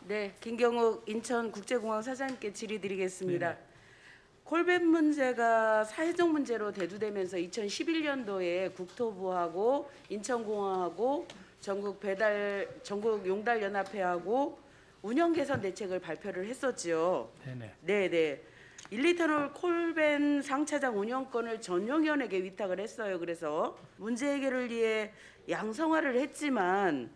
네, 김경욱 인천국제공항 사장님께 질의드리겠습니다. 네네. 콜밴 문제가 사회적 문제로 대두되면서 2011년도에 국토부하고 인천공항하고 전국 용달 연합회하고 운영 개선 대책을 발표를 했었지요. 네네. 네. 1리터놀 콜밴 상차장 운영권을 전용위원에게 위탁을 했어요. 그래서 문제 해결을 위해 양성화를 했지만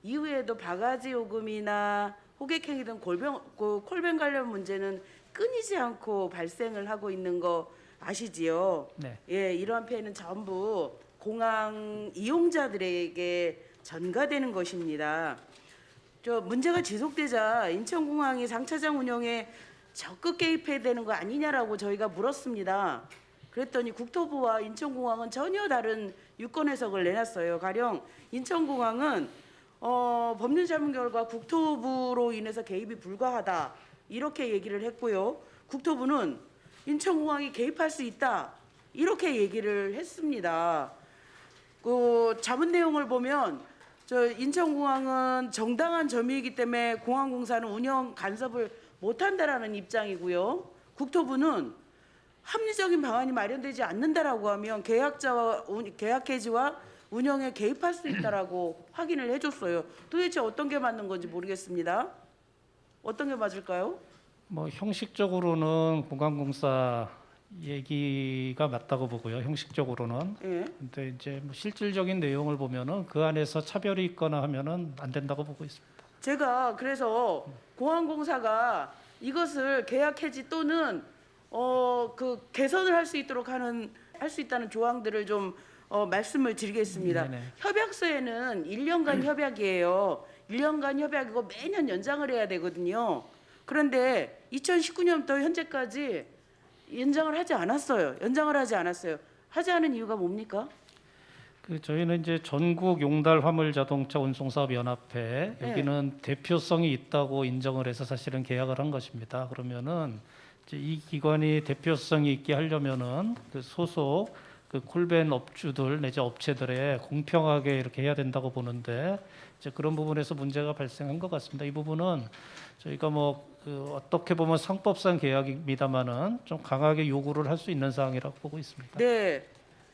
이후에도 바가지 요금이나 호객행위 등 콜밴 관련 문제는 끊이지 않고 발생을 하고 있는 거 아시지요? 네. 예, 이러한 폐해는 전부 공항 이용자들에게 전가되는 것입니다. 문제가 지속되자 인천공항이 상차장 운영에 적극 개입해야 되는 거 아니냐라고 저희가 물었습니다. 그랬더니 국토부와 인천공항은 전혀 다른 유권 해석을 내놨어요. 가령 인천공항은 법률 자문 결과 국토부로 인해서 개입이 불가하다 이렇게 얘기를 했고요. 국토부는 인천공항이 개입할 수 있다 이렇게 얘기를 했습니다. 그 자문 내용을 보면 인천공항은 정당한 점유이기 때문에 공항공사는 운영 간섭을 못한다라는 입장이고요. 국토부는 합리적인 방안이 마련되지 않는다라고 하면 계약 해지와 운영에 개입할 수 있다라고 확인을 해줬어요. 도대체 어떤 게 맞는 건지 모르겠습니다. 어떤 게 맞을까요? 뭐 형식적으로는 공항공사 얘기가 맞다고 보고요. 형식적으로는. 예. 근데 이제 뭐 실질적인 내용을 보면은 그 안에서 차별이 있거나 하면은 안 된다고 보고 있습니다. 제가 그래서 공항공사가 이것을 계약 해지 또는 그 개선을 할 수 있다는 조항들을 좀 말씀을 드리겠습니다. 네네. 협약서에는 1년간 협약이에요. 1년간 협약이고 매년 연장을 해야 되거든요. 그런데 2019년부터 현재까지 연장을 하지 않았어요. 하지 않은 이유가 뭡니까? 저희는 이제 전국 용달 화물 자동차 운송 사업 연합회 네. 여기는 대표성이 있다고 인정을 해서 사실은 계약을 한 것입니다. 그러면은 이제 이 기관이 대표성이 있게 하려면은 그 소속 그 콜밴 업주들 내지 업체들에 공평하게 이렇게 해야 된다고 보는데 이제 그런 부분에서 문제가 발생한 것 같습니다. 이 부분은 저희가 어떻게 보면 상법상 계약입니다만은 좀 강하게 요구를 할 수 있는 사항이라고 보고 있습니다. 네.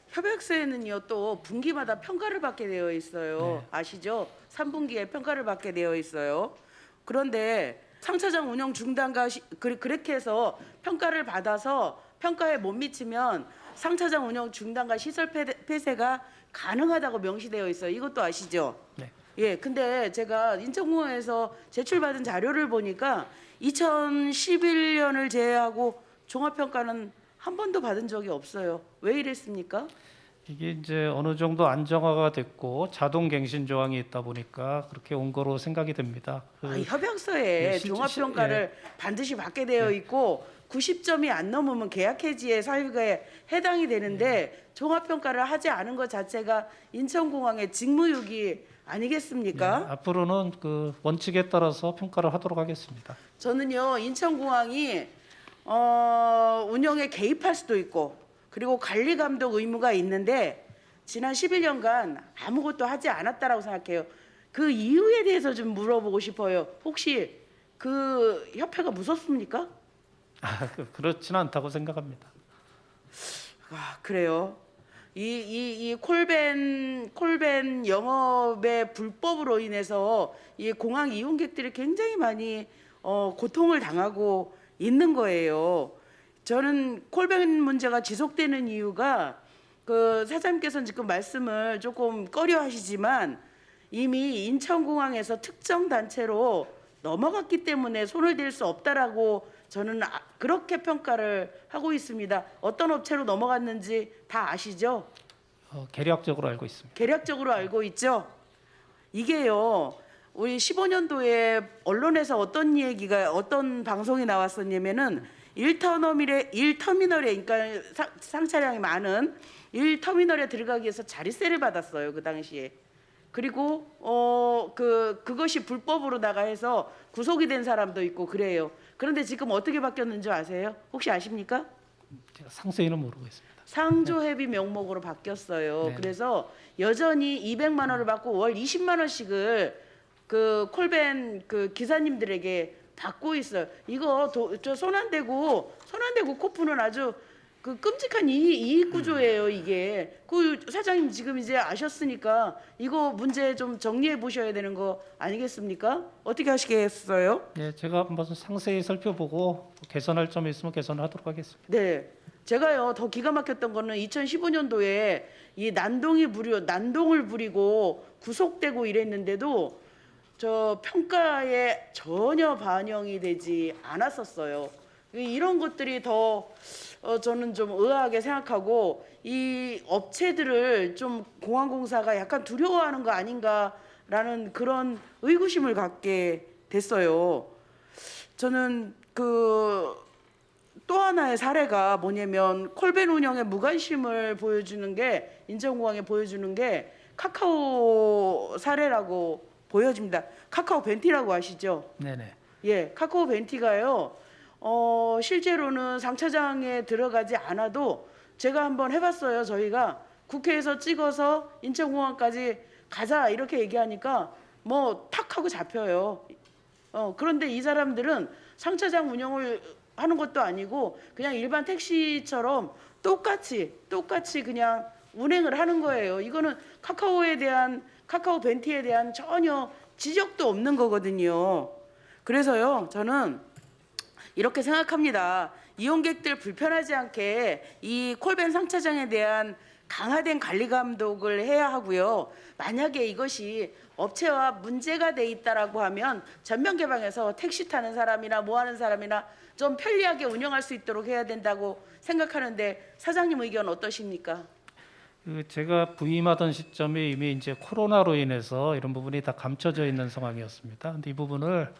협약서에는요 또 분기마다 평가를 받게 되어 있어요. 네. 아시죠? 3분기에 평가를 받게 되어 있어요. 그런데 상차장 운영 중단과 그렇게 해서 평가를 받아서 평가에 못 미치면 상차장 운영 중단과 시설 폐쇄가 가능하다고 명시되어 있어요. 이것도 아시죠? 네. 예, 근데 제가 인천공항에서 제출받은 자료를 보니까 2011년을 제외하고 종합평가는 한 번도 받은 적이 없어요. 왜 이랬습니까? 이게 이제 어느 정도 안정화가 됐고 자동 갱신 조항이 있다 보니까 그렇게 온 거로 생각이 됩니다. 협약서에 종합평가를 반드시 받게 되어 있고 90점이 안 넘으면 계약 해지의 사유에 해당이 되는데 종합평가를 하지 않은 것 자체가 인천공항의 직무유기 아니겠습니까? 앞으로는 그 원칙에 따라서 평가를 하도록 하겠습니다. 저는요 인천공항이 운영에 개입할 수도 있고 그리고 관리 감독 의무가 있는데 지난 11년간 아무것도 하지 않았다라고 생각해요. 그 이유에 대해서 좀 물어보고 싶어요. 혹시 그 협회가 무섭습니까? 그렇지는 않다고 생각합니다. 그래요. 이 콜밴 영업의 불법으로 인해서 이 공항 이용객들이 굉장히 많이 고통을 당하고 있는 거예요. 저는 콜밴 문제가 지속되는 이유가 그 사장님께서는 지금 말씀을 조금 꺼려하시지만 이미 인천공항에서 특정 단체로 넘어갔기 때문에 손을 댈 수 없다라고 저는 그렇게 평가를 하고 있습니다. 어떤 업체로 넘어갔는지 다 아시죠? 계략적으로 알고 있습니다. 계략적으로 알고 있죠? 이게요. 우리 15년도에 언론에서 어떤 방송이 나왔었냐면은 1터미널에 그러니까 상차량이 많은 1터미널에 들어가기 위해서 자릿세를 받았어요. 그 당시에. 그리고 그것이 불법으로 나가해서 구속이 된 사람도 있고 그래요. 그런데 지금 어떻게 바뀌었는지 아세요? 혹시 아십니까? 제가 상세히는 모르고 있습니다. 상조회비 명목으로 바뀌었어요. 네. 그래서 여전히 200만 원을 받고 월 20만 원씩을 그 콜밴 그 기사님들에게 받고 있어요. 이거 저 손 안 대고 코프는 아주 그 끔찍한 이익 구조예요, 이게. 그 사장님 지금 이제 아셨으니까 이거 문제 좀 정리해 보셔야 되는 거 아니겠습니까? 어떻게 하시겠어요? 예, 제가 한번 상세히 살펴보고 개선할 점이 있으면 개선하도록 하겠습니다. 네. 제가요 더 기가 막혔던 거는 2015년도에 이 난동을 부리고 구속되고 이랬는데도 저 평가에 전혀 반영이 되지 않았었어요. 이런 것들이 더 저는 좀 의아하게 생각하고 이 업체들을 좀 공항공사가 약간 두려워하는 거 아닌가라는 그런 의구심을 갖게 됐어요. 저는 또 하나의 사례가 뭐냐면 콜밴 운영의 무관심을 보여주는 게 인천공항에 보여주는 게 카카오 사례라고 보여집니다. 카카오 벤티라고 아시죠? 네네. 예, 카카오 벤티가요. 실제로는 상차장에 들어가지 않아도 제가 한번 해봤어요. 저희가 국회에서 찍어서 인천공항까지 가자 이렇게 얘기하니까 뭐 탁 하고 잡혀요. 그런데 이 사람들은 상차장 운영을 하는 것도 아니고 그냥 일반 택시처럼 똑같이 그냥 운행을 하는 거예요. 이거는 카카오 벤티에 대한 전혀 지적도 없는 거거든요. 그래서요, 저는 이렇게 생각합니다. 이용객들 불편하지 않게 이 콜밴 상차장에 대한 강화된 관리 감독을 해야 하고요. 만약에 이것이 업체와 문제가 돼 있다라고 하면 전면 개방해서 택시 타는 사람이나 뭐 하는 사람이나 좀 편리하게 운영할 수 있도록 해야 된다고 생각하는데 사장님 의견 어떠십니까? 제가 부임하던 시점이 이미 이제 코로나로 인해서 이런 부분이 다 감춰져 있는 상황이었습니다. 근데 이 부분을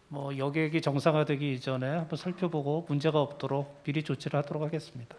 뭐 여객이 정상화되기 이전에 한번 살펴보고 문제가 없도록 미리 조치를 하도록 하겠습니다.